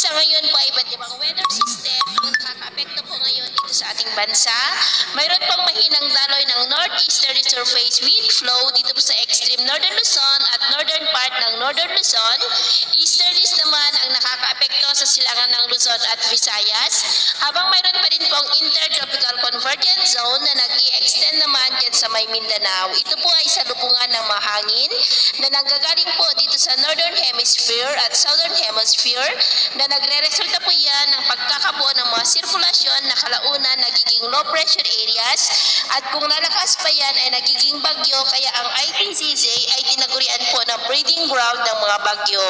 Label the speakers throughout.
Speaker 1: Sa ngayon po ay iba't ibang weather system ang nakaka-apekto po ngayon dito sa ating bansa. Mayroon pong mahinang daloy ng northeasterly surface wind flow dito po sa extreme northern Luzon at northern part ng northern Luzon. Easterlies naman ang nakaka-apekto sa silangan ng Luzon at Visayas. Habang mayroon pa rin pong intertropical convergence zone na nag-i-extend naman dyan sa may Mindanao. Ito po ay salubungan ng mahangin na nanggagaling po dito sa northern hemisphere at southern hemisphere na nagre-resulta po yan ng pagkakabuo ng mga sirkulasyon na kalaunan nagiging low pressure areas at kung lalakas pa yan ay nagiging bagyo kaya ang ITCZ ay tinagurian po ng breeding ground ng mga bagyo.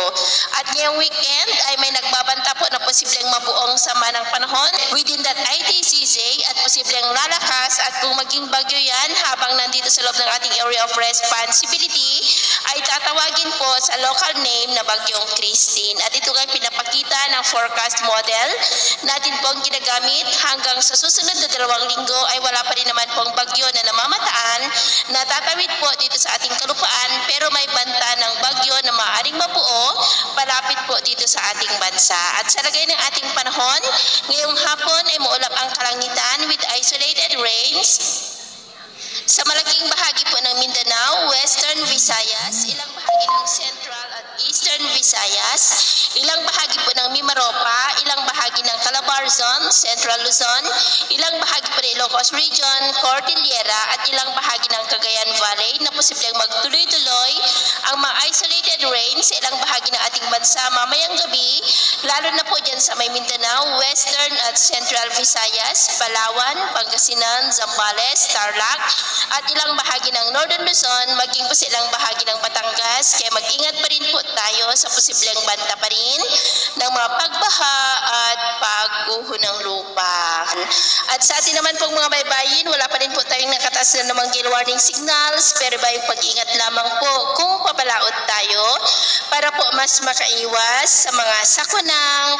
Speaker 1: At ngayong weekend ay may nagbabanta po na posibleng mabuong sama ng panahon within that ITCZ at posibleng lalakas at kung maging bagyo yan habang nandito sa loob ng ating area of responsibility ay tatawagin po sa local name na Bagyong Christine. At ito ay pinapakita ng forecast model natin pong ginagamit hanggang sa susunod na 2 linggo ay wala pa rin naman pong bagyo na namamataan na tatawid po dito sa ating kalupaan pero may banta ng bagyo na maaaring mabuo palapit po dito sa ating bansa. At sa lagay ng ating panahon, ngayong hapon ay maulap ang kalangitan with isolated rains sa malaking bahagi po ng Mindanao, Western Visayas, ilang bahagi ng Central at Eastern Visayas, ilang bahagi po ng Mimaropa, ilang bahagi ng Calabarzon, Central Luzon, ilang bahagi po ng Ilocos Region, Cordillera at ilang bahagi ng Cagayan Valley na posibleng magtuloy-tuloy ang mga isolated rains sa ilang bahagi ng ating bansa mamayang gabi, lalo na po dyan sa may Mindanao, Western at Central Visayas, Palawan, Pangasinan, Zambales, Tarlac, at ilang bahagi ng Northern Luzon, maging po sa ilang bahagi ng Batangas, kaya mag-ingat pa rin po tayo sa posibleng banta pa rin ng mga pagbaha at pagguho ng lupa. At sa atin naman pong mga baybayin, wala pa rin po tayong nakataas na namang gale warning signals, pero ba yung pag-ingat lamang po kung papalaot tayo para po mas makaiwas sa mga sakunang